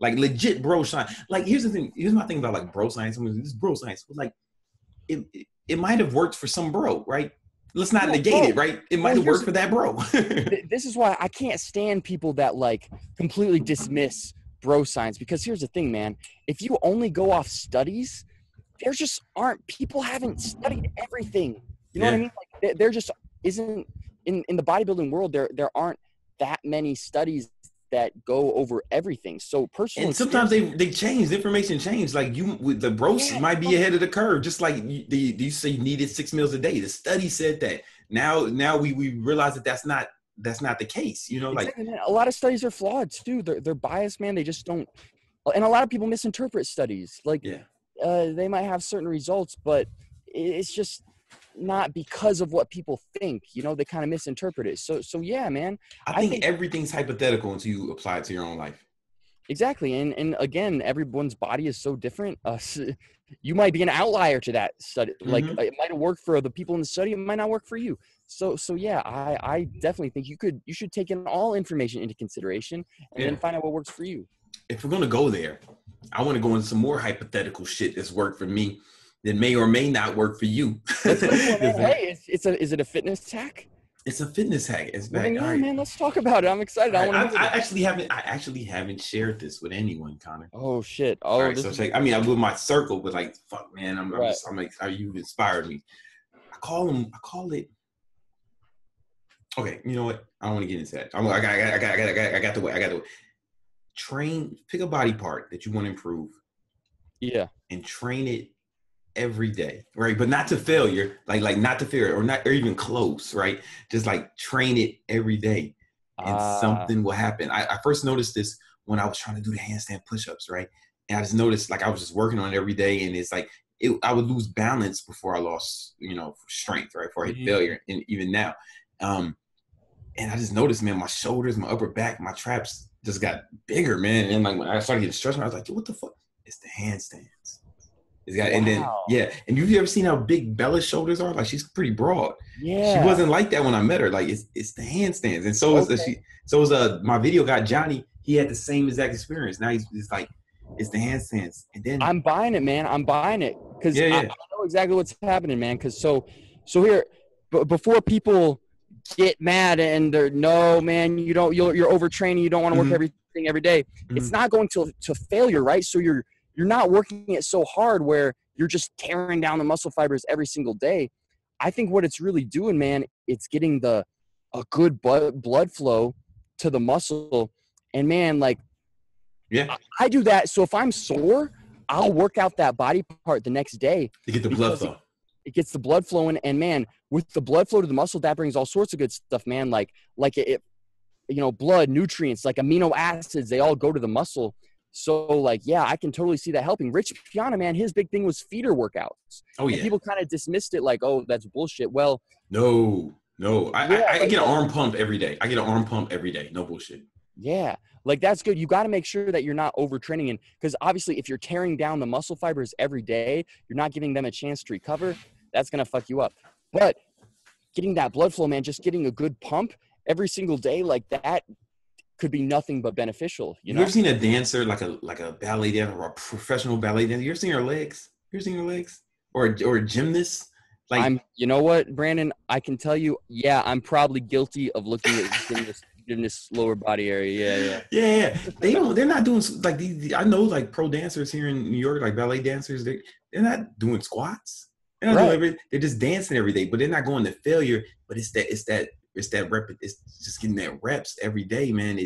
like legit bro science. Like here's the thing. Here's my thing about like bro science. I mean, this bro science, but like it might have worked for some bro, right? Let's not negate it, right? It might have worked for that bro. This is why I can't stand people that like completely dismiss bro science, because here's the thing, man. If you only go off studies, there just aren't, people haven't studied everything. You know what I mean? Like there just isn't in the bodybuilding world, there aren't that many studies that go over everything. So personal, and sometimes they change, the information change. Like you with the bros might be ahead of the curve, just like you say you needed 6 meals a day. The study said that. Now we realize that that's not the case, you know. Exactly, like man. A lot of studies are flawed too. They're biased, man. They just don't, and a lot of people misinterpret studies. Like they might have certain results, but it's just not because of what people think, you know. They kind of misinterpret it. So yeah, man. I think everything's hypothetical until you apply it to your own life. Exactly. And again, everyone's body is so different. You might be an outlier to that study. Like it might have worked for the people in the study. It might not work for you. So yeah, I definitely think you should take in all information into consideration and then find out what works for you. If we're going to go there, I want to go into some more hypothetical shit that's worked for me that may or may not work for you. Hey, is it a fitness hack? It's a fitness hack. It's back. Yeah, man, let's talk about it. I'm excited. I actually haven't shared this with anyone, Connor. Oh shit. Oh, right, so check. I mean, I'm with my circle, but like, fuck, man, I'm like, you inspired me. I call it. Okay, you know what? I don't want to get into that. I got the way. Pick a body part that you want to improve. Yeah. And train it every day, right? But not to failure, like not to failure, or even close, right? Just like train it every day, and something will happen. I first noticed this when I was trying to do the handstand push-ups, right? And I just noticed, like, I was just working on it every day, and it's like I would lose balance before I lost, strength, right? Before I hit failure, and even now, and I just noticed, man, my shoulders, my upper back, my traps just got bigger, man. And like when I started getting stretched, I was like, what the fuck? It's the handstands. And then, and you ever seen how big Bella's shoulders are? Like, she's pretty broad. Yeah. She wasn't like that when I met her. Like, it's the handstands. And so is my video guy, Johnny. He had the same exact experience. Now he's like, it's the handstands. And then I'm buying it, man. I'm buying it. Because I know exactly what's happening, man. Because so here, before people get mad and they're, no, man, you're overtraining. You don't want to work everything every day. It's not going to failure, right? So you're not working it so hard where you're just tearing down the muscle fibers every single day. I think what it's really doing, man, it's getting a good blood flow to the muscle. And man, like, I do that. So if I'm sore, I'll work out that body part the next day to get the blood flow. It gets the blood flowing, and man, with the blood flow to the muscle, that brings all sorts of good stuff, man. Like it, blood, nutrients, like amino acids, they all go to the muscle. So, like, yeah, I can totally see that helping. Rich Piana, man, his big thing was feeder workouts. Oh, yeah. And people kind of dismissed it like, oh, that's bullshit. Well, no. I get an arm pump every day. No bullshit. Yeah. Like, that's good. You got to make sure that you're not overtraining. And because obviously if you're tearing down the muscle fibers every day, you're not giving them a chance to recover. That's going to fuck you up. But getting that blood flow, man, just getting a good pump every single day like that could be nothing but beneficial. You ever seen a dancer, like a ballet dancer or a professional ballet dancer? You ever seen her legs? Or a gymnast? Like, you know what, Brandon? I can tell you, I'm probably guilty of looking at gymnast lower body area. Yeah. They're not doing like these. I know, like, pro dancers here in New York, like ballet dancers, they're not doing squats. They're not doing they're just dancing every day, but they're not going to failure. But it's that rep. It's just getting that reps every day, man.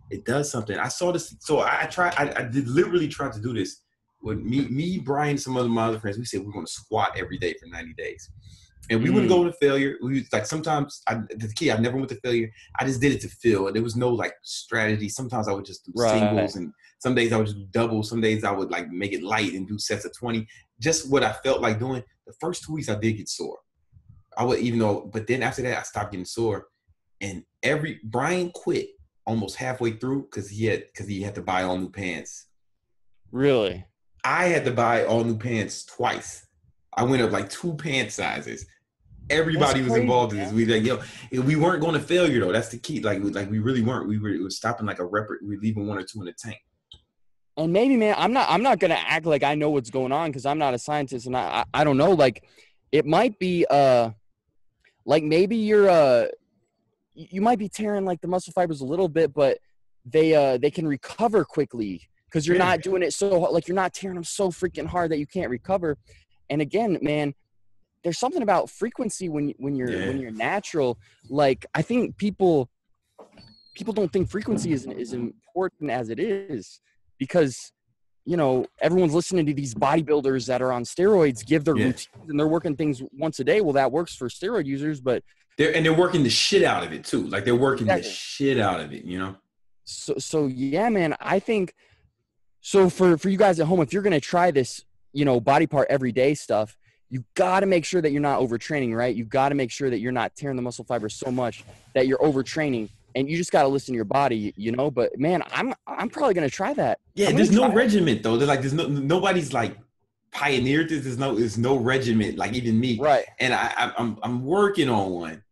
It does something. I saw this. So I literally tried to do this with me, Brian, some of my other friends. We said we're going to squat every day for 90 days. And we wouldn't go to failure. We like sometimes I never went to failure. I just did it to feel. And there was no like strategy. Sometimes I would just do singles, and some days I would just do doubles. Some days I would like make it light and do sets of 20. Just what I felt like doing. The first 2 weeks I did get sore. But then after that I stopped getting sore. And Brian quit almost halfway through because he had to buy all new pants. Really? I had to buy all new pants twice. I went up like 2 pant sizes. Everybody was involved in this. We weren't going to failure though. That's the key. Like we really weren't. We were stopping like a rep. We were leaving 1 or 2 in the tank. And maybe, man, I'm not gonna act like I know what's going on because I'm not a scientist and I don't know. Like, it might be like maybe you might be tearing like the muscle fibers a little bit, but they can recover quickly because you're not doing it so like you're not tearing them so freaking hard that you can't recover. And again, man, there's something about frequency when you're natural. Like, I think people don't think frequency is important as it is, because everyone's listening to these bodybuilders that are on steroids give their routines and they're working things once a day. Well, that works for steroid users, but they're working the shit out of it too. Like, they're working the shit out of it, So yeah, man, I think so. For you guys at home, if you're gonna try this, body part every day stuff, you got to make sure that you're not overtraining, right? You got to make sure that you're not tearing the muscle fibers so much that you're overtraining, and you just got to listen to your body, But man, I'm probably gonna try that. Yeah, there's no regiment though. There's nobody's like pioneered this. There's no regiment, like even me. Right. And I'm working on one.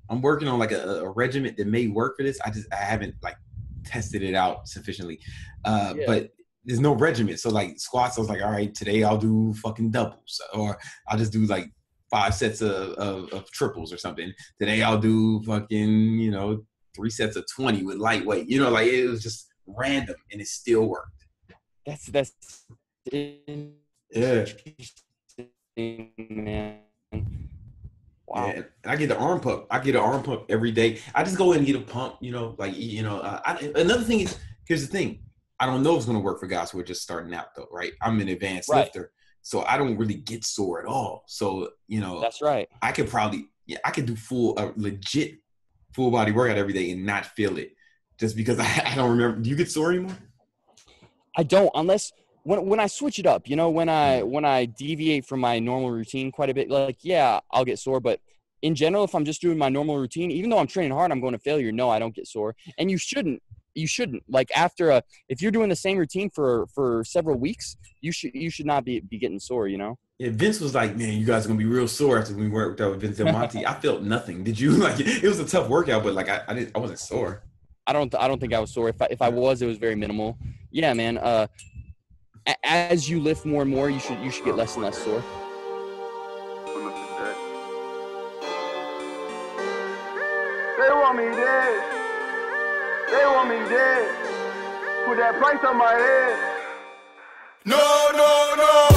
I'm working on like a regiment that may work for this. I haven't like tested it out sufficiently. But there's no regiment. So like squats, I was like, all right, today I'll do fucking doubles, or I'll just do like 5 sets of triples or something. Today I'll do fucking, 3 sets of 20 with lightweight. Like it was just random and it still worked. That's man. Wow. Yeah, and I get the arm pump. I get an arm pump every day. I just go in and get a pump, another thing is, here's the thing. I don't know if it's going to work for guys who are just starting out though, right? I'm an advanced lifter, so I don't really get sore at all. So, that's right. I could probably, I could do legit full body workout every day and not feel it, just because I don't remember. Do you get sore anymore? I don't, unless when I switch it up, when I deviate from my normal routine quite a bit, like, yeah, I'll get sore. But in general, if I'm just doing my normal routine, even though I'm training hard, I'm going to failure. No, I don't get sore. And you shouldn't. Like, if you're doing the same routine for several weeks, you should not be getting sore, Yeah, Vince was like, man, you guys are gonna be real sore after we worked out with Vince Del Monte. I felt nothing. Did you? Like, it was a tough workout, but like I wasn't sore. I don't think I was sore. If I was, it was very minimal. Yeah, man. As you lift more and more, you should get less and less sore. They want me dead. They want me dead. Put that price on my head. No, no, no.